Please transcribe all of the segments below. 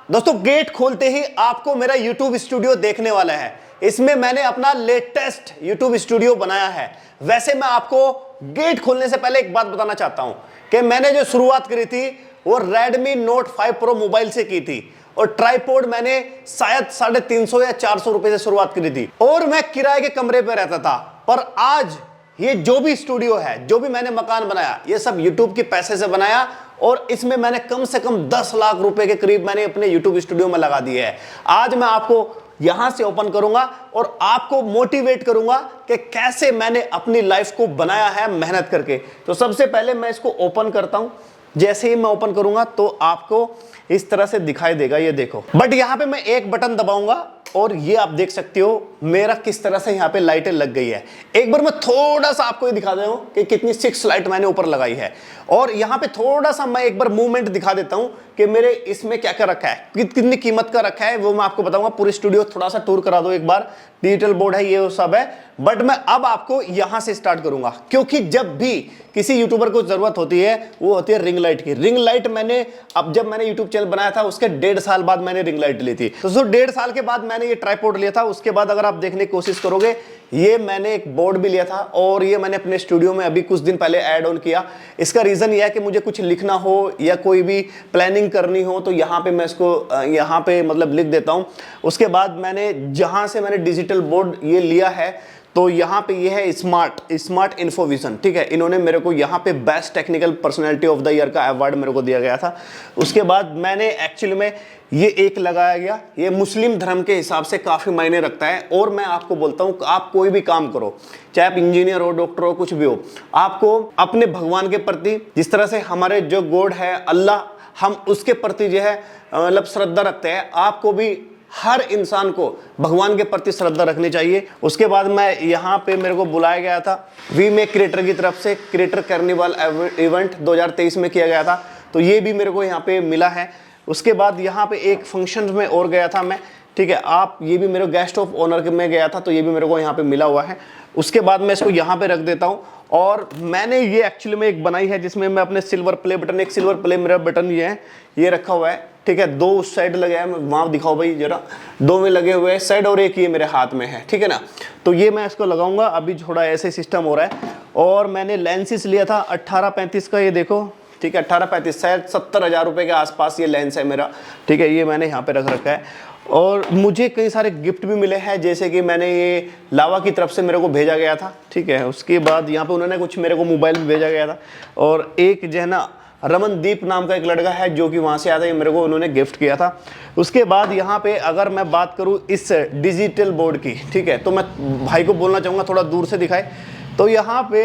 दोस्तों गेट खोलते ही आपको मेरा YouTube स्टूडियो देखने वाला है। इसमें मैंने अपना लेटेस्ट YouTube स्टूडियो बनाया है। वैसे मैं आपको गेट खोलने से पहले एक बात बताना चाहता हूं कि मैंने जो शुरुआत करी थी वो Redmi Note 5 Pro मोबाइल से की थी और ट्राइपॉड मैंने शायद 350 या 400 रुपए से शुरुआत करी थी और मैं किराए के कमरे पर रहता था। पर आज ये जो भी स्टूडियो है, जो भी मैंने मकान बनाया, ये सब YouTube के पैसे से बनाया और इसमें मैंने कम से कम 10 लाख रुपए के करीब मैंने अपने YouTube स्टूडियो में लगा दिए है। आज मैं आपको यहां से ओपन करूंगा और आपको मोटिवेट करूंगा कि कैसे मैंने अपनी लाइफ को बनाया है मेहनत करके। तो सबसे पहले मैं इसको ओपन करता हूं। जैसे ही मैं ओपन करूंगा तो आपको इस तरह से दिखाई देगा, ये देखो। बट यहां पे मैं एक बटन दबाऊंगा और ये आप देख सकते हो मेरा किस तरह से यहाँ पे लाइटें लग गई है। एक बार मैं थोड़ा सा आपको ये दिखा दे हूं कि कितनी 6 लाइट मैंने ऊपर लगाई है और यहाँ पे थोड़ा सा मैं एक बार मूवमेंट दिखा देता हूं कि मेरे इसमें क्या क्या रखा है, कितनी कीमत का रखा है, वो मैं आपको बताऊंगा। पूरी स्टूडियो थोड़ा सा टूर करा दो एक बार। डिजिटल बोर्ड है, ये वो सब है। बट मैं अब आपको यहां से स्टार्ट करूंगा क्योंकि जब भी किसी यूट्यूबर को जरूरत होती है वो होती है रिंग लाइट की। रिंग लाइट मैंने जब मैंने यूट्यूब चैनल बनाया था उसके 1.5 साल बाद मैंने रिंग लाइट ली थी। तो 1.5 साल के बाद मैंने ये ट्राइपॉड लिया था। उसके बाद अगर आप देखने की कोशिश करोगे, ये मैंने एक बोर्ड भी लिया था और ये मैंने अपने स्टूडियो में अभी कुछ दिन पहले ऐड ऑन किया। इसका रीजन ये है कि मुझे कुछ लिखना हो या कोई भी प्लानिंग करनी हो तो यहाँ पे मैं इसको यहाँ पे मतलब लिख देता हूँ। उसके बाद मैंने जहाँ से मैंने डिजिटल बोर्ड ये लिया है तो यहाँ पे ये है स्मार्ट इन्फोविजन, ठीक है। इन्होंने मेरे को यहाँ पे best technical personality of the year का अवार्ड मेरे को दिया गया था। उसके बाद मैंने एक्चुअली में ये एक लगाया गया, ये मुस्लिम धर्म के हिसाब से काफ़ी मायने रखता है। और मैं आपको बोलता हूँ आप कोई भी काम करो, चाहे आप इंजीनियर हो, डॉक्टर हो, कुछ भी हो, आपको अपने भगवान के प्रति, जिस तरह से हमारे जो गॉड है अल्लाह, हम उसके प्रति जो है मतलब श्रद्धा रखते हैं, आपको भी हर इंसान को भगवान के प्रति श्रद्धा रखनी चाहिए। उसके बाद मैं यहाँ पे मेरे को बुलाया गया था वी मेक क्रिएटर की तरफ से, क्रिएटर कार्निवल इवेंट 2023 में किया गया था, तो ये भी मेरे को यहाँ पे मिला है। उसके बाद यहाँ पे एक फंक्शन में और गया था मैं, ठीक है। आप ये भी मेरे गेस्ट ऑफ ऑनर में गया था तो ये भी मेरे को यहाँ पे मिला हुआ है। उसके बाद मैं इसको यहाँ पे रख देता हूँ और मैंने ये एक्चुअली में एक बनाई है जिसमें मैं अपने सिल्वर प्ले बटन, एक सिल्वर प्ले मेरा बटन ये है, ये रखा हुआ है, ठीक है। 2 उस साइड लगे हैं, वहाँ दिखाओ भाई जरा, 2 में लगे हुए हैं साइड और एक ये मेरे हाथ में है, ठीक है ना। तो ये मैं इसको लगाऊंगा। अभी थोड़ा ऐसे सिस्टम हो रहा है। और मैंने लेंसेस लिया था 1835 का, ये देखो, ठीक है। 1835 शायद 70,000 रुपये के आसपास ये लेंस है मेरा, ठीक है। ये मैंने यहाँ पे रख रखा है। और मुझे कई सारे गिफ्ट भी मिले हैं, जैसे कि मैंने ये लावा की तरफ से मेरे को भेजा गया था, ठीक है। उसके बाद यहाँ पे उन्होंने कुछ मेरे को मोबाइल भी भेजा गया था और एक जो है ना रमनदीप नाम का एक लड़का है जो कि वहाँ से आता है, मेरे को उन्होंने गिफ्ट किया था। उसके बाद यहाँ पे अगर मैं बात करूँ इस डिजिटल बोर्ड की, ठीक है, तो मैं भाई को बोलना चाहूँगा थोड़ा दूर से दिखाए। तो यहाँ पे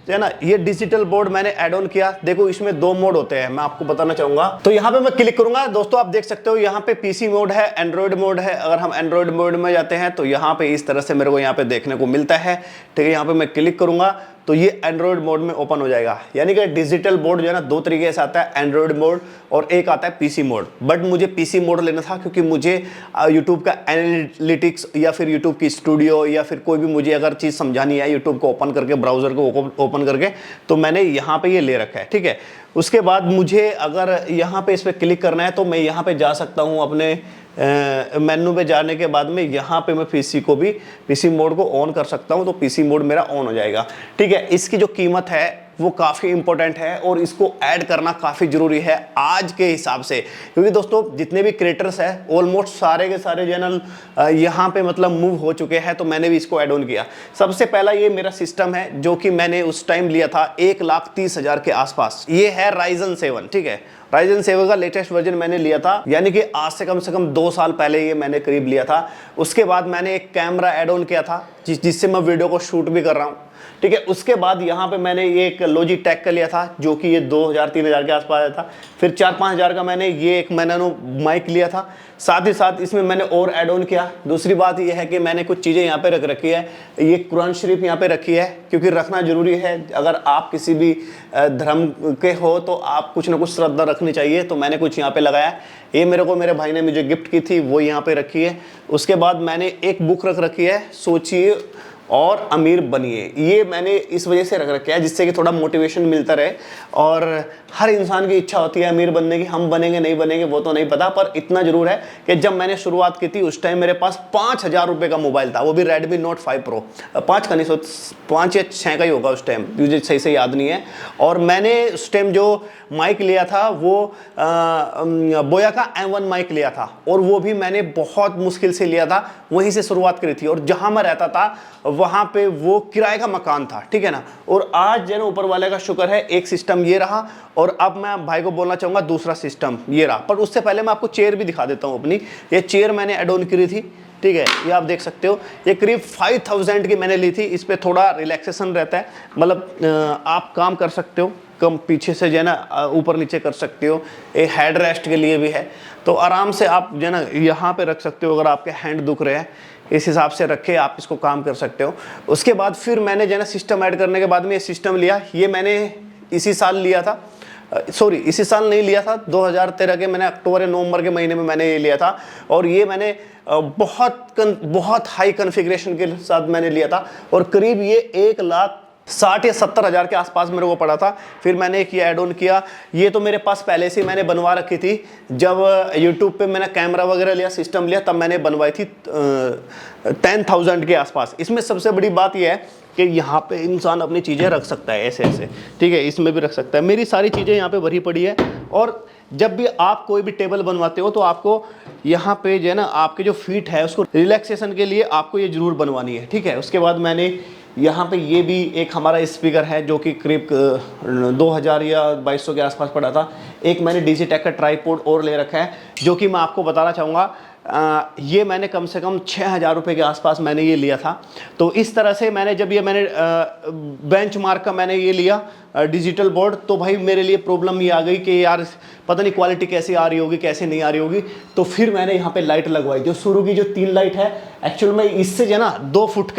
है ना ये डिजिटल बोर्ड मैंने ऐड ऑन किया। देखो इसमें 2 मोड होते हैं, मैं आपको बताना चाहूंगा। तो यहाँ पे मैं क्लिक करूंगा, दोस्तों आप देख सकते हो यहाँ पे पीसी मोड है, एंड्रॉइड मोड है। अगर हम एंड्रॉइड मोड में जाते हैं तो यहाँ पे इस तरह से मेरे को यहाँ पे देखने को मिलता है, ठीक है। यहाँ पे मैं क्लिक करूंगा तो ये एंड्रॉइड मोड में ओपन हो जाएगा। यानी कि डिजिटल बोर्ड जो है ना 2 तरीके से आता है, एंड्रॉइड मोड और एक आता है पीसी मोड। बट मुझे पीसी मोड लेना था क्योंकि मुझे यूट्यूब का एनालिटिक्स या फिर यूट्यूब की स्टूडियो या फिर कोई भी मुझे अगर चीज़ समझानी है यूट्यूब को ओपन करके, ब्राउज़र को ओपन करके, तो मैंने यहाँ पे ये ले रखा है, ठीक है। उसके बाद मुझे अगर यहाँ पे इस पर क्लिक करना है तो मैं यहाँ पे जा सकता हूँ अपने मेन्यू पे जाने के बाद में यहाँ पे मैं पीसी मोड को ऑन कर सकता हूँ, तो पीसी मोड मेरा ऑन हो जाएगा, ठीक है। इसकी जो कीमत है वो काफ़ी इंपॉर्टेंट है और इसको ऐड करना काफ़ी ज़रूरी है आज के हिसाब से, क्योंकि दोस्तों जितने भी क्रिएटर्स हैं ऑलमोस्ट सारे के सारे चैनल यहाँ पे मतलब मूव हो चुके हैं, तो मैंने भी इसको ऐड ऑन किया। सबसे पहला ये मेरा सिस्टम है जो कि मैंने उस टाइम लिया था 1,30,000 के आसपास। ये है Ryzen 7, ठीक है। Ryzen 7 का लेटेस्ट वर्जन मैंने लिया था, यानी कि आज से कम 2 साल पहले ये मैंने करीब लिया था। उसके बाद मैंने एक कैमरा ऐड ऑन किया था जिससे मैं वीडियो को शूट भी कर रहा हूँ, ठीक है। उसके बाद यहाँ पे मैंने ये एक Logitech का लिया था जो कि ये 2,000-3,000 के आसपास आया था। फिर 4-5,000 का मैंने ये एक नैनो माइक लिया था। साथ ही साथ इसमें मैंने और ऐड ऑन किया। दूसरी बात ये है कि मैंने कुछ चीज़ें यहाँ पे रख रखी है। ये कुरान शरीफ यहाँ पे रखी है क्योंकि रखना जरूरी है। अगर आप किसी भी धर्म के हो तो आप कुछ ना कुछ श्रद्धा रखनी चाहिए, तो मैंने कुछ यहाँ पे लगाया। ये मेरे को मेरे भाई ने मुझे गिफ्ट की थी, वो यहाँ पे रखी है। उसके बाद मैंने एक बुक रख रखी है, सोचिए और अमीर बनिए। ये मैंने इस वजह से रख रखा है जिससे कि थोड़ा मोटिवेशन मिलता रहे। और हर इंसान की इच्छा होती है अमीर बनने की, हम बनेंगे नहीं बनेंगे वो तो नहीं पता, पर इतना जरूर है कि जब मैंने शुरुआत की थी उस टाइम मेरे पास 5,000 रुपये का मोबाइल था, वो भी Redmi Note 5 Pro। 5 का नहीं, 5 या 6 का ही होगा उस टाइम, मुझे सही से याद नहीं है। और मैंने उस टाइम जो माइक लिया था वो बोया का M1 माइक लिया था, और वो भी मैंने बहुत मुश्किल से लिया था, वहीं से शुरुआत करी थी। और जहां मैं रहता था वहां पे वो किराए का मकान था, ठीक है ना। और आज जो है ऊपर वाले का शुक्र है, एक सिस्टम ये रहा, और अब मैं भाई को बोलना चाहूंगा दूसरा सिस्टम ये रहा। पर उससे पहले मैं आपको चेयर भी दिखा देता हूं अपनी। ये चेयर मैंने एड ऑन करी थी, ठीक है, ये आप देख सकते हो। ये करीब 5,000 की मैंने ली थी। इस पे थोड़ा रिलैक्सेशन रहता है, मतलब आप काम कर सकते हो, कम पीछे से जो है ना ऊपर नीचे कर सकते हो। ये हेड रेस्ट के लिए भी है, तो आराम से आप जो है ना यहाँ पे रख सकते हो। अगर आपके हैंड दुख रहे हैं इस हिसाब से रखे आप इसको काम कर सकते हो। उसके बाद फिर मैंने जो है ना सिस्टम ऐड करने के बाद में ये सिस्टम लिया। ये मैंने इसी साल लिया था, सॉरी इसी साल नहीं लिया था, 2013 के मैंने अक्टूबर या नवंबर के महीने में मैंने ये लिया था। और ये मैंने बहुत हाई कॉन्फ़िगरेशन के साथ मैंने लिया था, और करीब ये 1,60,000 या 70,000 के आसपास मेरे को पड़ा था। फिर मैंने एक ये ऐड ऑन किया। ये तो मेरे पास पहले से मैंने बनवा रखी थी, जब YouTube पे मैंने कैमरा वगैरह लिया, सिस्टम लिया, तब मैंने बनवाई थी 10,000 के आसपास। इसमें सबसे बड़ी बात यह है कि यहाँ पे इंसान अपनी चीज़ें रख सकता है ऐसे ऐसे, ठीक है, इसमें भी रख सकता है। मेरी सारी चीज़ें यहाँ पे भरी पड़ी है। और जब भी आप कोई भी टेबल बनवाते हो तो आपको यहाँ पे जो है ना आपके जो फीट है उसको रिलैक्सेशन के लिए आपको ये जरूर बनवानी है, ठीक है। उसके बाद मैंने यहाँ पे ये भी एक हमारा स्पीकर है जो कि करीब 2,000 या 2,200 के आसपास पड़ा था। एक मैंने डिजिटेक का ट्राईपोड और ले रखा है, जो कि मैं आपको बताना चाहूँगा ये मैंने कम से कम 6,000 रुपये के आसपास मैंने ये लिया था। तो इस तरह से मैंने जब ये मैंने बेंचमार्क का मैंने ये लिया डिजिटल बोर्ड, तो भाई मेरे लिए प्रॉब्लम ये आ गई कि यार पता नहीं क्वालिटी कैसी आ रही होगी कैसे नहीं आ रही होगी। तो फिर मैंने यहाँ पे लाइट लगवाई, जो शुरू की जो 3 लाइट है, एक्चुअल में इससे जो है ना 2 फुट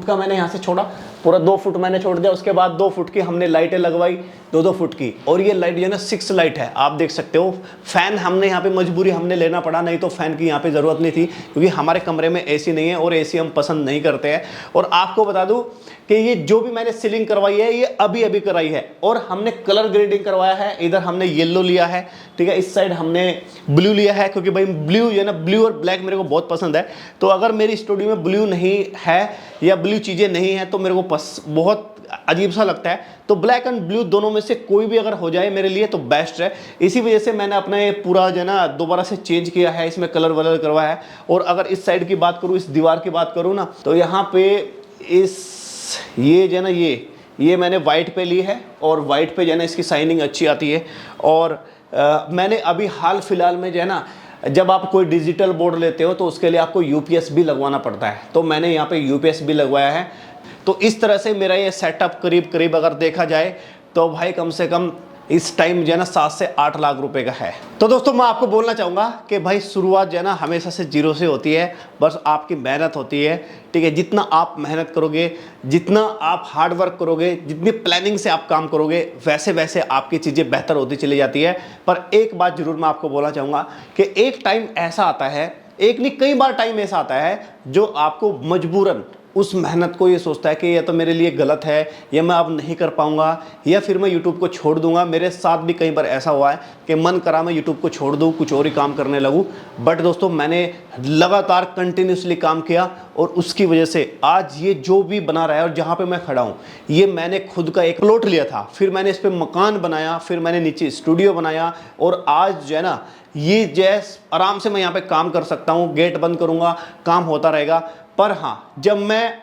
का मैंने यहाँ से छोड़ा, पूरा 2 फुट मैंने छोड़ दिया। उसके बाद 2 फुट की हमने लाइटें लगवाई, 2-2 फुट की। और ये लाइट जो है ना 6 लाइट है, आप देख सकते हो। फैन हमने यहाँ पे मजबूरी हमने लेना पड़ा, नहीं तो फैन की यहाँ पे ज़रूरत नहीं थी, क्योंकि हमारे कमरे में एसी नहीं है और एसी हम पसंद नहीं करते हैं। और आपको बता दूं कि ये जो भी मैंने सीलिंग करवाई है ये अभी कराई है, और हमने कलर ग्रेडिंग करवाया है। इधर हमने येलो लिया है, ठीक है, इस साइड हमने ब्लू लिया है, क्योंकि भाई ब्लू है ना, ब्लू और ब्लैक मेरे को बहुत पसंद है। तो अगर मेरी स्टूडियो में ब्लू नहीं है या ब्लू चीज़ें नहीं हैं तो मेरे को बहुत अजीब सा लगता है। तो ब्लैक एंड ब्लू दोनों में से कोई भी अगर हो जाए मेरे लिए तो बेस्ट है। इसी वजह से मैंने अपना ये पूरा जो है ना दोबारा से चेंज किया है, इसमें कलर वलर करवाया है। और अगर इस साइड की बात करूँ, इस दीवार की बात करूँ ना, तो यहाँ पे ये जो है ना ये मैंने वाइट पे ली है, और वाइट पे जो है ना इसकी शाइनिंग अच्छी आती है। और मैंने अभी हाल फिलहाल में जो है ना, जब आप कोई डिजिटल बोर्ड लेते हो तो उसके लिए आपको यूपीएस भी लगवाना पड़ता है, तो मैंने यहाँ पे यूपीएस भी लगवाया है। तो इस तरह से मेरा ये सेटअप करीब अगर देखा जाए तो भाई कम से कम इस टाइम जो है ना 7 से 8 लाख रुपए का है। तो दोस्तों मैं आपको बोलना चाहूँगा कि भाई शुरुआत जो है ना हमेशा से जीरो से होती है, बस आपकी मेहनत होती है, ठीक है। जितना आप मेहनत करोगे, जितना आप हार्ड वर्क करोगे, जितनी प्लानिंग से आप काम करोगे, वैसे वैसे आपकी चीज़ें बेहतर होती चली जाती है। पर एक बात ज़रूर मैं आपको बोलना चाहूँगा कि एक टाइम ऐसा आता है, एक नहीं कई बार टाइम ऐसा आता है जो आपको मजबूरन उस मेहनत को ये सोचता है कि यह तो मेरे लिए गलत है, या मैं अब नहीं कर पाऊंगा, या फिर मैं YouTube को छोड़ दूंगा। मेरे साथ भी कई बार ऐसा हुआ है कि मन करा मैं YouTube को छोड़ दूं, कुछ और ही काम करने लगूं। बट दोस्तों मैंने लगातार कंटिन्यूसली काम किया, और उसकी वजह से आज ये जो भी बना रहा है और जहाँ पे मैं खड़ा हूँ, ये मैंने खुद का एक प्लॉट लिया था, फिर मैंने इस पर मकान बनाया, फिर मैंने नीचे स्टूडियो बनाया, और आज जो है ना ये जैस आराम से मैं यहाँ पे काम कर सकता हूँ। गेट बंद करूँगा, काम होता रहेगा। पर हाँ, जब मैं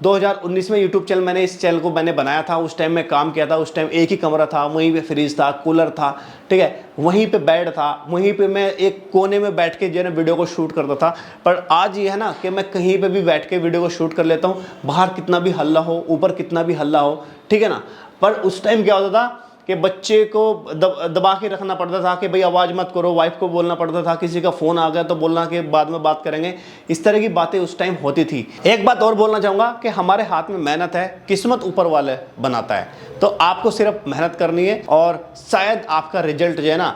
2019 में YouTube चैनल, मैंने इस चैनल को मैंने बनाया था, उस टाइम मैं काम किया था। उस टाइम एक ही कमरा था, वहीं पे फ्रिज था, कूलर था, ठीक है, वहीं पे बेड था, वहीं पे मैं एक कोने में बैठ के जो है ना वीडियो को शूट करता था। पर आज ये है ना कि मैं कहीं पे भी बैठ के वीडियो को शूट कर लेता हूँ, बाहर कितना भी हल्ला हो, ऊपर कितना भी हल्ला हो, ठीक है ना। पर उस टाइम क्या होता था कि बच्चे को दबा के रखना पड़ता था कि भाई आवाज़ मत करो, वाइफ को बोलना पड़ता था, किसी का फ़ोन आ गया तो बोलना कि बाद में बात करेंगे। इस तरह की बातें उस टाइम होती थी। एक बात और बोलना चाहूँगा कि हमारे हाथ में मेहनत है, किस्मत ऊपर वाले बनाता है। तो आपको सिर्फ मेहनत करनी है, और शायद आपका रिजल्ट जो है ना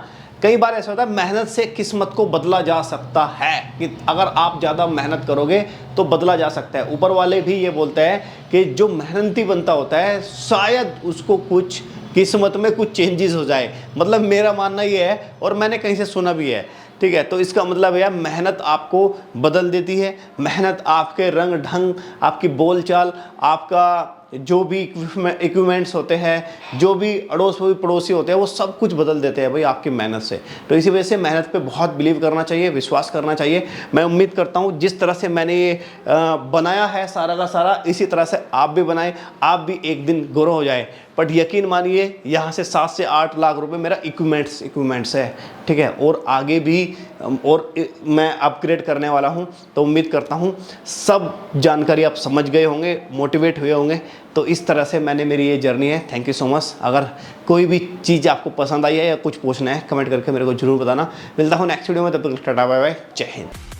कई बार ऐसा होता है मेहनत से किस्मत को बदला जा सकता है, कि अगर आप ज़्यादा मेहनत करोगे तो बदला जा सकता है। ऊपर वाले भी ये बोलते हैं कि जो मेहनती बनता होता है शायद उसको कुछ किस्मत में कुछ चेंजेस हो जाए। मतलब मेरा मानना ये है और मैंने कहीं से सुना भी है, ठीक है। तो इसका मतलब है मेहनत आपको बदल देती है, मेहनत आपके रंग ढंग, आपकी बोलचाल, आपका जो भी इक्विपमेंट्स होते हैं, जो भी अड़ोस पड़ोसी होते हैं, वो सब कुछ बदल देते हैं भाई आपकी मेहनत से। तो इसी वजह से मेहनत पे बहुत बिलीव करना चाहिए, विश्वास करना चाहिए। मैं उम्मीद करता हूँ जिस तरह से मैंने ये बनाया है सारा का सारा, इसी तरह से आप भी बनाएं, आप भी एक दिन ग्रो हो जाए। बट यकीन मानिए यहाँ से 7 से 8 लाख रुपए मेरा इक्विपमेंट्स है, ठीक है। और आगे भी और मैं अपग्रेड करने वाला हूँ। तो उम्मीद करता हूँ सब जानकारी आप समझ गए होंगे, मोटिवेट हुए होंगे। तो इस तरह से मेरी ये जर्नी है। Thank you so much. अगर कोई भी चीज़ आपको पसंद आई है या कुछ पूछना है, कमेंट करके मेरे को जरूर बताना। मिलता हूँ नेक्स्ट वीडियो में, तब तक टाटा बाय बाय, जय हिंद।